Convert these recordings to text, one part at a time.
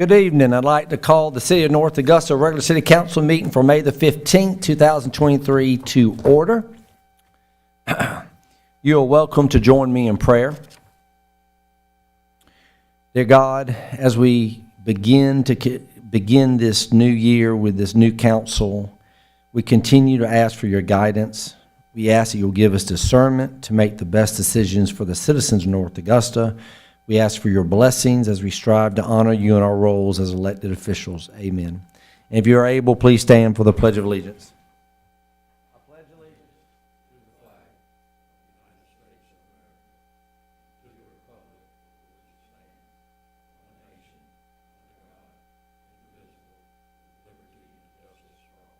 Good evening. I'd like to call the City of North Augusta regular City Council meeting for May the 15th, 2023 to order. You are welcome to join me in prayer. Dear God, as we begin this new year with this new council, we continue to ask for your guidance. We ask that you'll give us discernment to make the best decisions for the citizens of North Augusta. We ask for your blessings as we strive to honor you in our roles as elected officials. Amen. And if you are able, please stand for the Pledge of Allegiance. I pledge allegiance to the flag of the United States of America, to the republic for which it stands, one nation, under God, indivisible, with liberty and justice for all.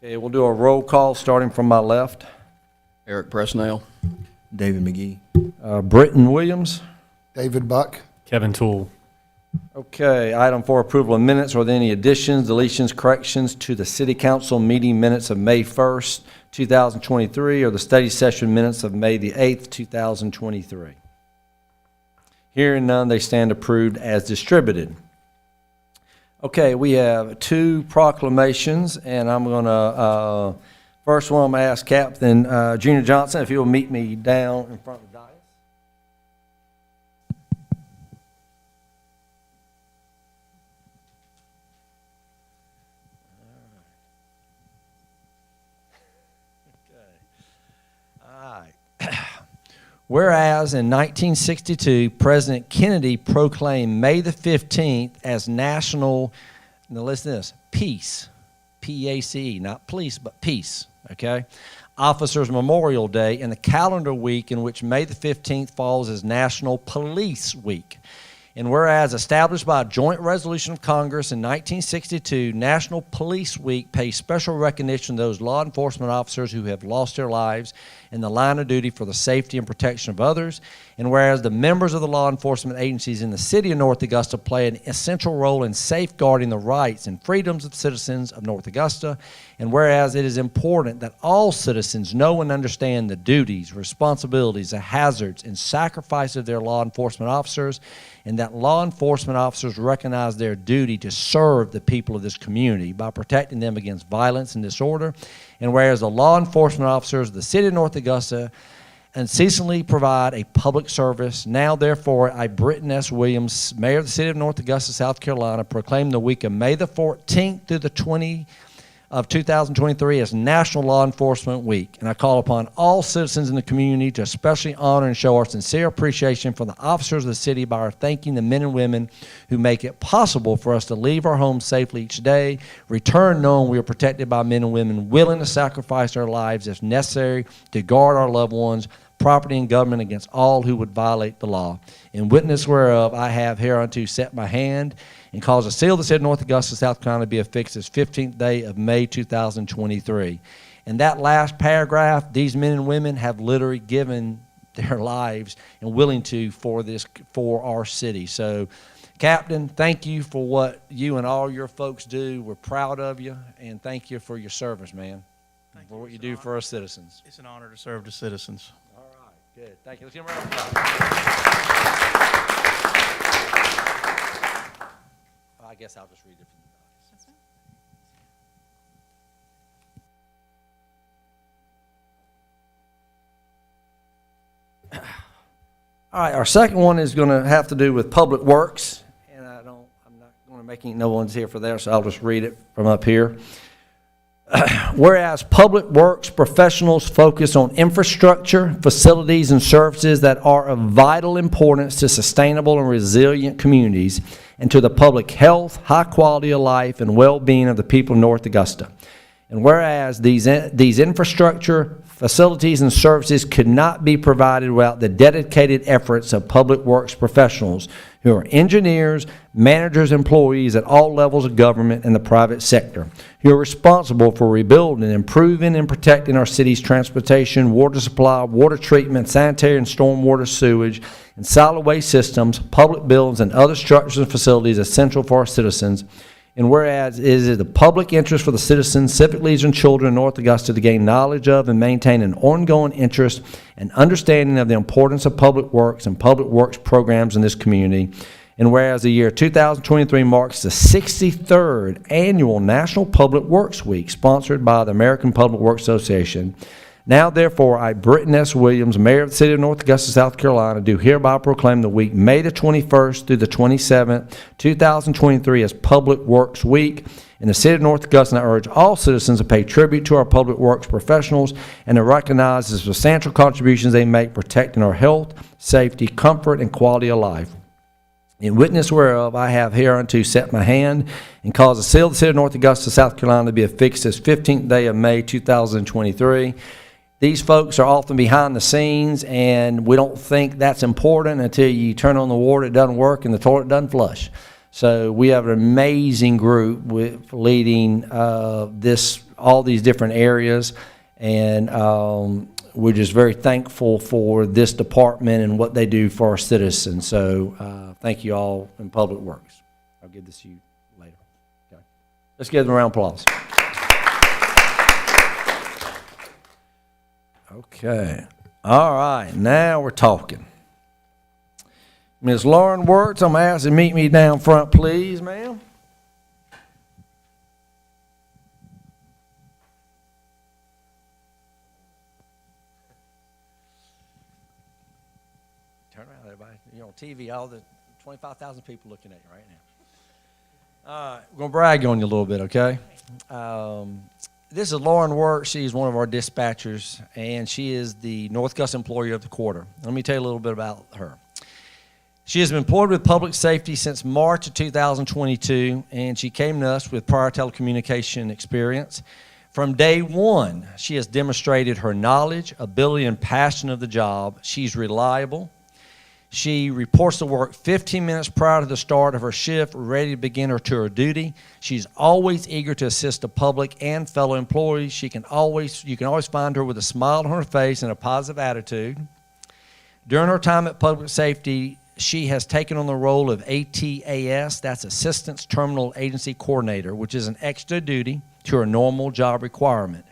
Okay, we'll do a roll call starting from my left. Eric Presnell. David McGee. Britton Williams. David Buck. Kevin Toole. Okay, item 4, approval of minutes. Are there any additions, deletions, corrections to the City Council meeting minutes of May 1st, 2023, or the study session minutes of May the 8th, 2023? Hearing none, they stand approved as distributed. Okay, we have 2 proclamations, and I'm going to, first one I'm going to ask Captain Junior Johnson if he will meet me down in front of the dais. Whereas in 1962, President Kennedy proclaimed May the 15th as National, now listen to this, Peace, P-A-C-E, not police, but peace, okay? Officers Memorial Day, and the calendar week in which May the 15th falls as National Police Week. And whereas established by a joint resolution of Congress in 1962, National Police Week pays special recognition to those law enforcement officers who have lost their lives in the line of duty for the safety and protection of others. And whereas the members of the law enforcement agencies in the City of North Augusta play an essential role in safeguarding the rights and freedoms of citizens of North Augusta. And whereas it is important that all citizens know and understand the duties, responsibilities, the hazards, and sacrifice of their law enforcement officers, and that law enforcement officers recognize their duty to serve the people of this community by protecting them against violence and disorder. And whereas the law enforcement officers of the City of North Augusta unceasingly provide a public service, now therefore I, Britton S. Williams, Mayor of the City of North Augusta, South Carolina, proclaim the week of May the 14th through the 20th of 2023 as National Law Enforcement Week. And I call upon all citizens in the community to especially honor and show our sincere appreciation for the officers of the city by our thanking the men and women who make it possible for us to leave our homes safely each day, return knowing we are protected by men and women willing to sacrifice their lives if necessary to guard our loved ones, property, and government against all who would violate the law. In witness whereof I have hereunto set my hand and cause the seal of the City of North Augusta, South Carolina to be affixed this 15th day of May 2023. In that last paragraph, these men and women have literally given their lives and willing to for our city. So, Captain, thank you for what you and all your folks do. We're proud of you, and thank you for your service, man, for what you do for our citizens. It's an honor to serve the citizens. All right, good. Thank you. Let's give them a round of applause. I guess I'll just read it from the docs. All right, our second one is going to have to do with public works, and I'm not going to make any no one's here for there, so I'll just read it from up here. Whereas public works professionals focus on infrastructure, facilities, and services that are of vital importance to sustainable and resilient communities and to the public health, high quality of life, and well-being of the people of North Augusta. And whereas these infrastructure, facilities, and services could not be provided without the dedicated efforts of public works professionals who are engineers, managers, employees at all levels of government and the private sector, who are responsible for rebuilding, improving, and protecting our city's transportation, water supply, water treatment, sanitary and stormwater sewage, and solid waste systems, public buildings, and other structures and facilities essential for our citizens. And whereas it is the public interest for the citizens, civic leaders, and children in North Augusta to gain knowledge of and maintain an ongoing interest and understanding of the importance of public works and public works programs in this community. And whereas the year 2023 marks the 63rd annual National Public Works Week sponsored by the American Public Works Association, now, therefore, I, Britton S. Williams, Mayor of the City of North Augusta, South Carolina, do hereby proclaim the week May the 21st through the 27th, 2023 as Public Works Week in the City of North Augusta, and I urge all citizens to pay tribute to our public works professionals and to recognize the substantial contributions they make protecting our health, safety, comfort, and quality of life. In witness whereof, I have hereunto set my hand and caused the seal of the City of North Augusta, South Carolina, to be affixed this 15th day of May, 2023. These folks are often behind the scenes, and we don't think that's important until you turn on the water, it doesn't work, and the toilet doesn't flush. So we have an amazing group with leading all these different areas, and we're just very thankful for this department and what they do for our citizens. So thank you all in Public Works. I'll give this to you later. Okay. Let's give them a round of applause. Okay. All right. Now we're talking. Ms. Lauren Wirtz, I'm going to ask you to meet me down front, please, ma'am. Turn around, everybody. You're on TV, all the 25,000 people looking at you right now. All right. We're going to brag on you a little bit, okay? This is Lauren Wirtz. She's one of our dispatchers, and she is the North Augusta Employee of the Quarter. Let me tell you a little bit about her. She has been employed with public safety since March of 2022, and she came to us with prior telecommunication experience. From day one, she has demonstrated her knowledge, ability, and passion of the job. She's reliable. She reports to work 15 minutes prior to the start of her shift, ready to begin her tour of duty. She's always eager to assist the public and fellow employees. You can always find her with a smile on her face and a positive attitude. During her time at public safety, she has taken on the role of ATAS, that's Assistance Terminal Agency Coordinator, which is an extra duty to her normal job requirement.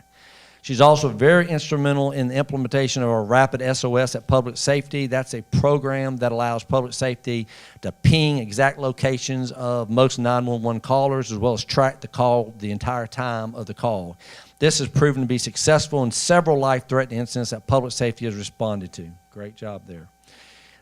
She's also very instrumental in the implementation of our Rapid SOS at Public Safety. That's a program that allows public safety to ping exact locations of most 911 callers, as well as track the call the entire time of the call. This has proven to be successful in several life-threatening incidents that public safety has responded to. Great job there.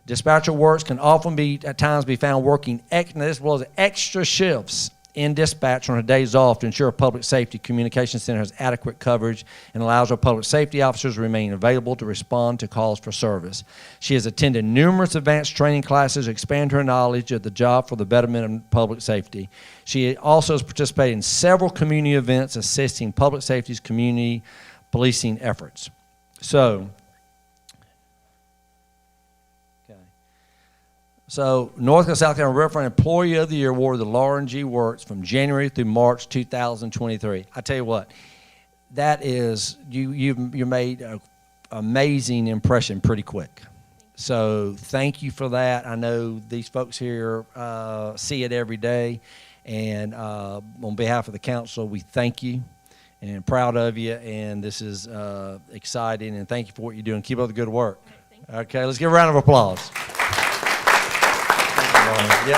Dispatcher works can often be, at times, be found working as well as extra shifts in dispatch on her days off to ensure a public safety communication center has adequate coverage and allows our public safety officers to remain available to respond to calls for service. She has attended numerous advanced training classes to expand her knowledge of the job for the betterment of public safety. She also has participated in several community events assisting public safety's community policing efforts. So, North Augusta, South Carolina Riverfront Employee of the Year awarded to Lauren G. Wirtz from January through March 2023. I tell you what, that is, you made an amazing impression pretty quick. So, thank you for that. I know these folks here see it every day, and on behalf of the council, we thank you and proud of you, and this is exciting, and thank you for what you're doing. Keep up the good work. Okay, let's give a round of applause. Yep.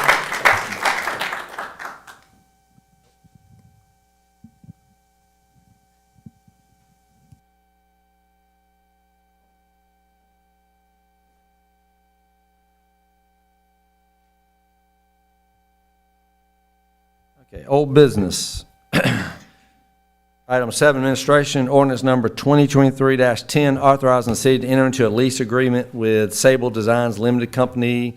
Okay, old business. Item 7, administration, ordinance number 2023-10, authorizing the city to enter into a lease agreement with Sable Designs Limited Company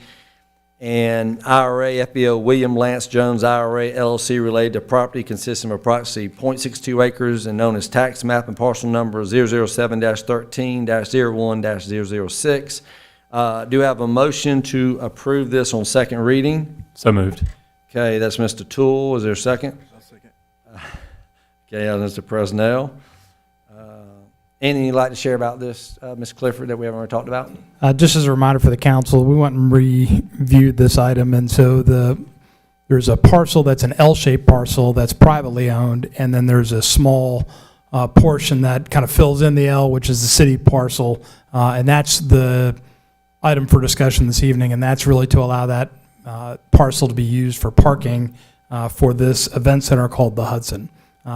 and IRA FBO William Lance Jones IRA LLC related to property consisting of approximately 0.62 acres and known as tax map and parcel number 007-13-01-006. Do have a motion to approve this on second reading? So moved. Okay, that's Mr. Toole. Is there a second? I'll second. Okay, Mr. Presnell. Anything you'd like to share about this, Ms. Clifford, that we haven't already talked about? Just as a reminder for the council, we went and reviewed this item, and so the there's a parcel that's an L-shaped parcel that's privately owned, and then there's a small portion that kind of fills in the L, which is the city parcel, and that's the item for discussion this evening, and that's really to allow that parcel to be used for parking for this event center called the Hudson.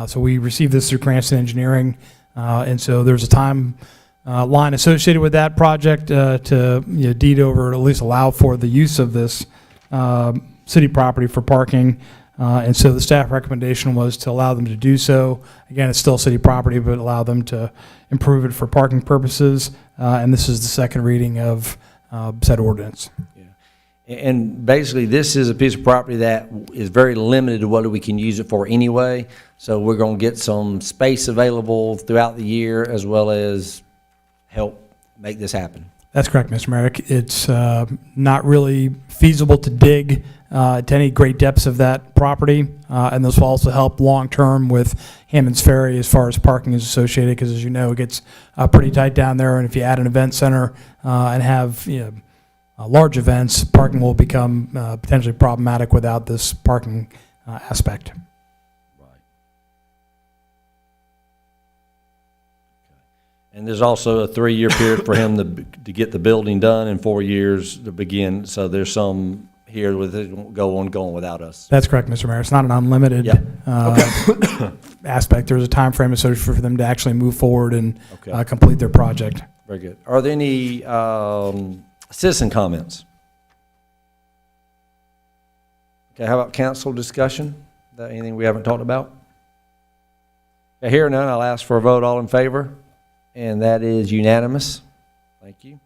So we received this through Cranston Engineering, and so there's a time line associated with that project to deed over, or at least allow for the use of this city property for parking. And so the staff recommendation was to allow them to do so. Again, it's still city property, but allow them to improve it for parking purposes. And this is the second reading of said ordinance. And basically, this is a piece of property that is very limited to what we can use it for anyway. So we're going to get some space available throughout the year, as well as help make this happen. That's correct, Mr. Merrick. It's not really feasible to dig to any great depths of that property, and this will also help long-term with Hammond's Ferry as far as parking is associated, because as you know, it gets pretty tight down there, and if you add an event center and have large events, parking will become potentially problematic without this parking aspect. And there's also a 3-year period for him to get the building done, and 4 years to begin. So there's some here with it won't go on going without us. That's correct, Mr. Mayor. It's not an unlimited aspect. There's a time frame associated for them to actually move forward and complete their project. Very good. Are there any citizen comments? Okay, how about council discussion? Is that anything we haven't talked about? Okay, here or none, I'll ask for a vote. All in favor? And that is unanimous. Thank you.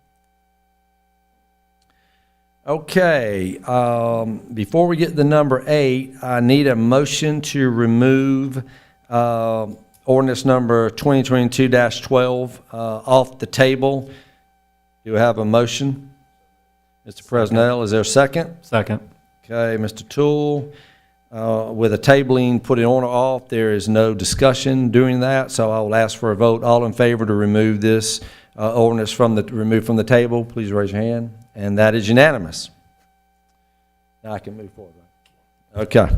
Okay, before we get to number 8, I need a motion to remove ordinance number 2022-12 off the table. Do we have a motion? Mr. Presnell, is there a second? Second. Okay, Mr. Toole. With a tabling, put it on or off, there is no discussion doing that, so I will ask for a vote. All in favor to remove this ordinance removed from the table, please raise your hand. And that is unanimous. Now I can move forward. Okay.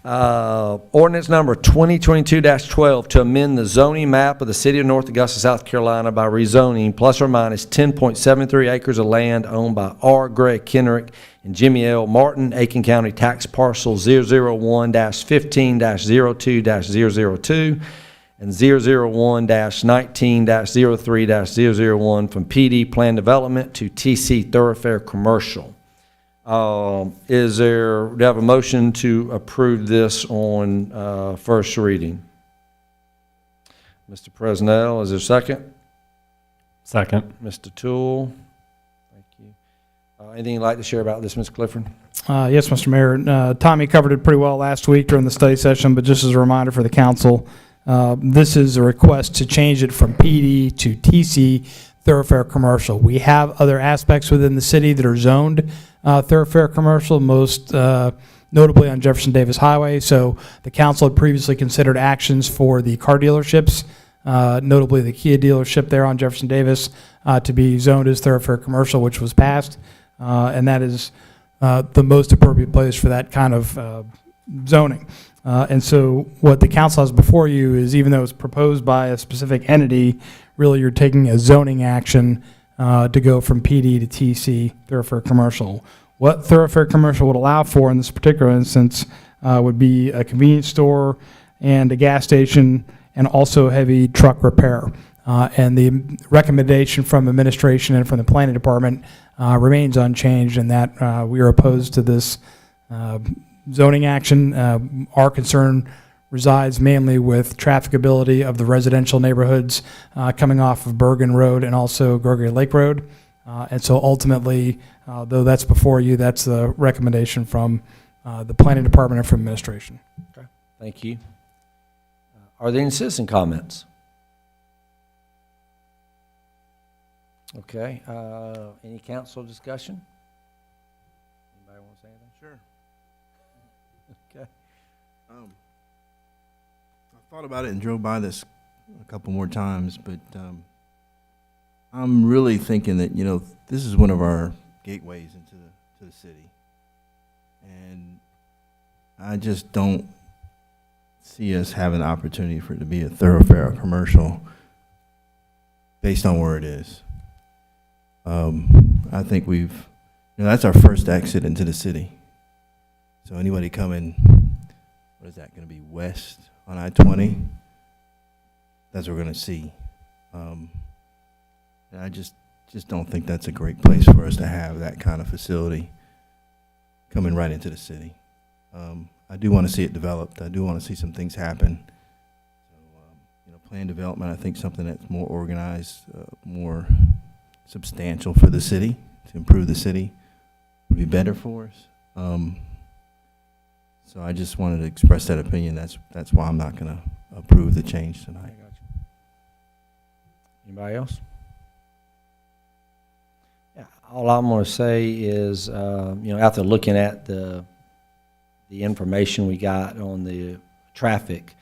Ordinance number 2022-12 to amend the zoning map of the city of North Augusta, South Carolina by rezoning plus or minus 10.73 acres of land owned by R. Greg Kenrick and Jimmy L. Martin, Aiken County Tax Parcel 001-15-02-002 and 001-19-03-001 from PD Plan Development to TC Thoroughfare Commercial. Do you have a motion to approve this on first reading? Mr. Presnell, is there a second? Second. Mr. Toole, thank you. Anything you'd like to share about this, Mr. Clifford? Yes, Mr. Mayor. Tommy covered it pretty well last week during the study session, but just as a reminder for the council, this is a request to change it from PD to TC Thoroughfare Commercial. We have other aspects within the city that are zoned thoroughfare commercial, most notably on Jefferson Davis Highway. So the council had previously considered actions for the car dealerships, notably the Kia dealership there on Jefferson Davis, to be zoned as thoroughfare commercial, which was passed. And that is the most appropriate place for that kind of zoning. And so what the council has before you is, even though it's proposed by a specific entity, really you're taking a zoning action to go from PD to TC, thoroughfare commercial. What thoroughfare commercial would allow for in this particular instance would be a convenience store and a gas station and also heavy truck repair. And the recommendation from administration and from the planning department remains unchanged in that we are opposed to this zoning action. Our concern resides mainly with trafficability of the residential neighborhoods coming off of Bergen Road and also Gregory Lake Road. And so ultimately, though that's before you, that's the recommendation from the planning department and from administration. Okay, thank you. Are there any citizen comments? Okay, any council discussion? Anybody want to say anything? Sure. Okay. I thought about it and drove by this a couple more times, but I'm really thinking that, this is one of our gateways into the city. And I just don't see us having the opportunity for it to be a thoroughfare or commercial based on where it is. I think that's our first exit into the city. So anybody coming, what is that going to be, west on I-20? That's what we're going to see. And I just don't think that's a great place for us to have that kind of facility coming right into the city. I do want to see it developed. I do want to see some things happen. So, plan development, I think something that's more organized, more substantial for the city, to improve the city, would be better for us. So I just wanted to express that opinion. That's why I'm not going to approve the change tonight. Anybody else? Yeah, all I'm going to say is, after looking at the information we got on the traffic,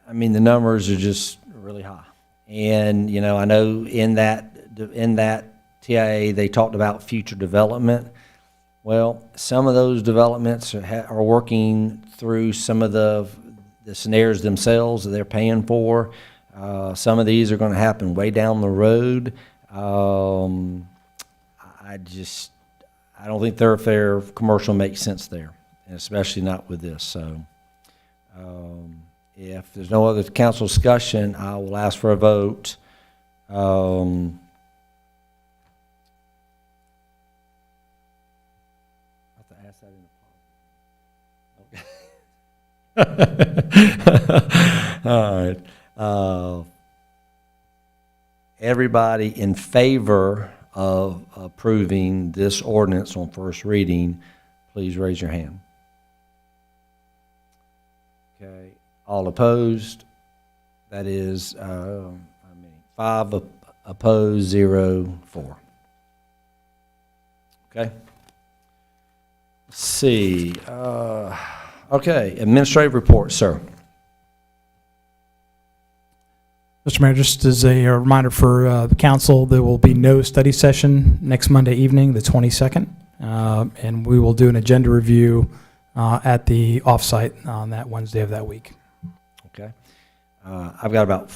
I mean, the numbers are just really high. And, I know in that TIA, they talked about future development. Well, some of those developments are working through some of the scenarios themselves that they're paying for. Some of these are going to happen way down the road. I don't think thoroughfare commercial makes sense there, and especially not with this. So if there's no other council discussion, I will ask for a vote. All right. Everybody in favor of approving this ordinance on first reading, please raise your hand. Okay. All opposed? That is, 5 opposed, 0 for. Okay. Let's see. Okay. Administrative report, sir. Mr. Mayor, just as a reminder for the council, there will be no study session next Monday evening, the 22nd, and we will do an agenda review at the offsite on that Wednesday of that week. Okay. I've got about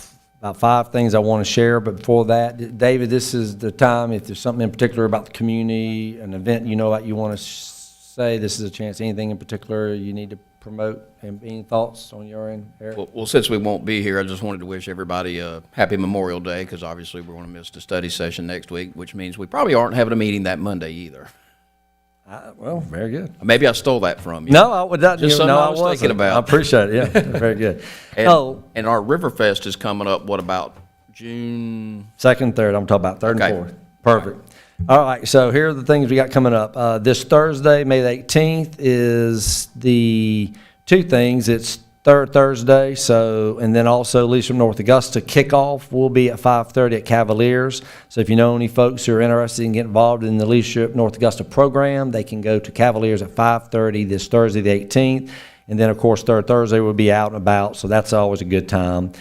5 things I want to share, but before that, David, this is the time, if there's something in particular about the community, an event you want to say, this is a chance. Anything in particular you need to promote, and any thoughts on your end, Eric? Well, since we won't be here, I just wanted to wish everybody a happy Memorial Day, because obviously we're going to miss the study session next week, which means we probably aren't having a meeting that Monday either. Well, very good. Maybe I stole that from you. No, I would not. Just something I was thinking about. I appreciate it. Yeah, very good. And our Riverfest is coming up, what, about June? 2nd, 3rd. I'm talking about 3rd Okay. and 4th. Perfect. All right, so here are the things we got coming up. This Thursday, May the 18th, is the 2 things. It's third Thursday, and then also Leadership North Augusta kickoff will be at 5:30 at Cavaliers. So if you know any folks who are interested in getting involved in the Leadership North Augusta program, they can go to Cavaliers at 5:30 this Thursday, the 18th. And then, of course, third Thursday will be out and about, so that's always a good time.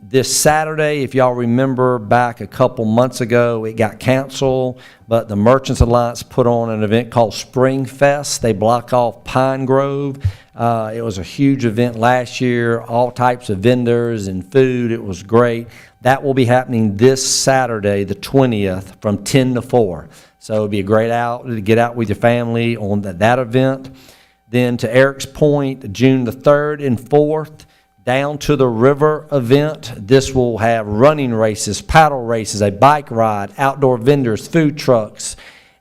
This Saturday, if y'all remember back a couple months ago, it got canceled, but the Merchants Alliance put on an event called Spring Fest. They block off Pine Grove. It was a huge event last year, all types of vendors and food. It was great. That will be happening this Saturday, the 20th, from 10 to 4. So it'll be a great out to get out with your family on that event. Then to Eric's point, June the 3rd and 4th, Down to the River event. This will have running races, paddle races, a bike ride, outdoor vendors, food trucks.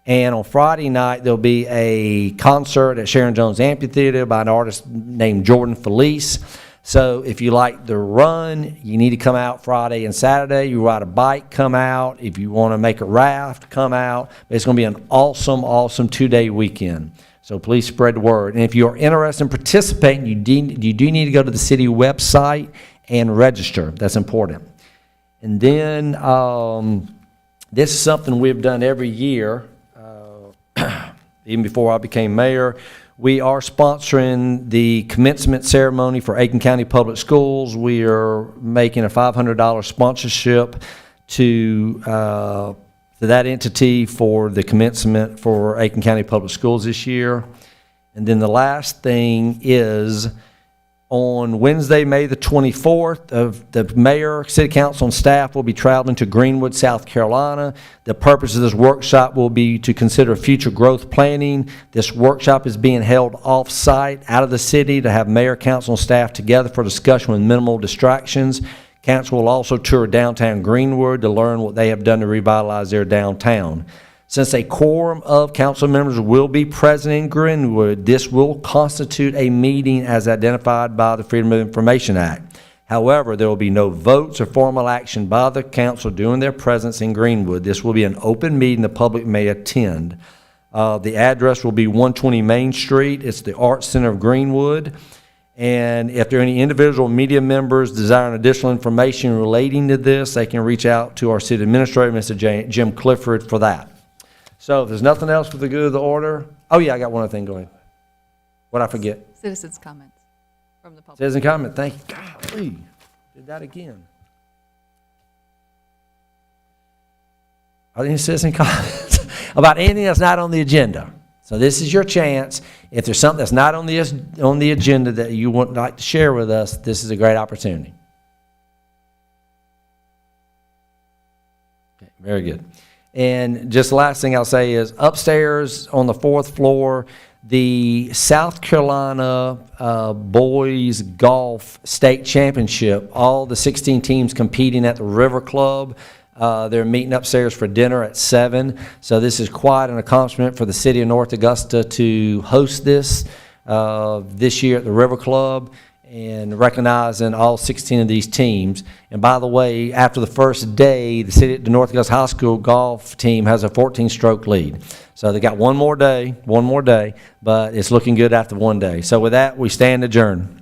And on Friday night, there'll be a concert at Sharon Jones Amphitheater by an artist named Jordan Felice. So if you like the run, you need to come out Friday and Saturday. You ride a bike, come out. If you want to make a raft, come out. It's going to be an awesome, awesome 2-day weekend. So please spread the word. And if you're interested in participating, you do need to go to the city website and register. That's important. And then this is something we've done every year, even before I became mayor. We are sponsoring the commencement ceremony for Aiken County Public Schools. We are making a $500 sponsorship to that entity for the commencement for Aiken County Public Schools this year. And then the last thing is on Wednesday, May the 24th, the mayor, city council, and staff will be traveling to Greenwood, South Carolina. The purpose of this workshop will be to consider future growth planning. This workshop is being held off-site out of the city to have mayor, council, and staff together for discussion with minimal distractions. Council will also tour downtown Greenwood to learn what they have done to revitalize their downtown. Since a quorum of council members will be present in Greenwood, this will constitute a meeting as identified by the Freedom of Information Act. However, there will be no votes or formal action by the council during their presence in Greenwood. This will be an open meeting the public may attend. The address will be 120 Main Street. It's the Arts Center of Greenwood. And if there are any individual media members desiring additional information relating to this, they can reach out to our city administrator, Mr. Jim Clifford, for that. So if there's nothing else for the good of the order, oh yeah, I got one other thing, go ahead. What'd I forget? Citizens' comments from the public. Citizen comment, thank you. Golly, did that again. Are there any citizen comments about anything that's not on the agenda? So this is your chance. If there's something that's not on the agenda that you would like to share with us, this is a great opportunity. Okay, very good. And just the last thing I'll say is upstairs on the 4th floor, the South Carolina Boys Golf State Championship, all the 16 teams competing at the River Club, they're meeting upstairs for dinner at 7. So this is quite an accomplishment for the city of North Augusta to host this this year at the River Club, and recognizing all 16 of these teams. And by the way, after the first day, the North Augusta High School golf team has a 14-stroke lead. So they got one more day, but it's looking good after one day. So with that, we stand adjourned.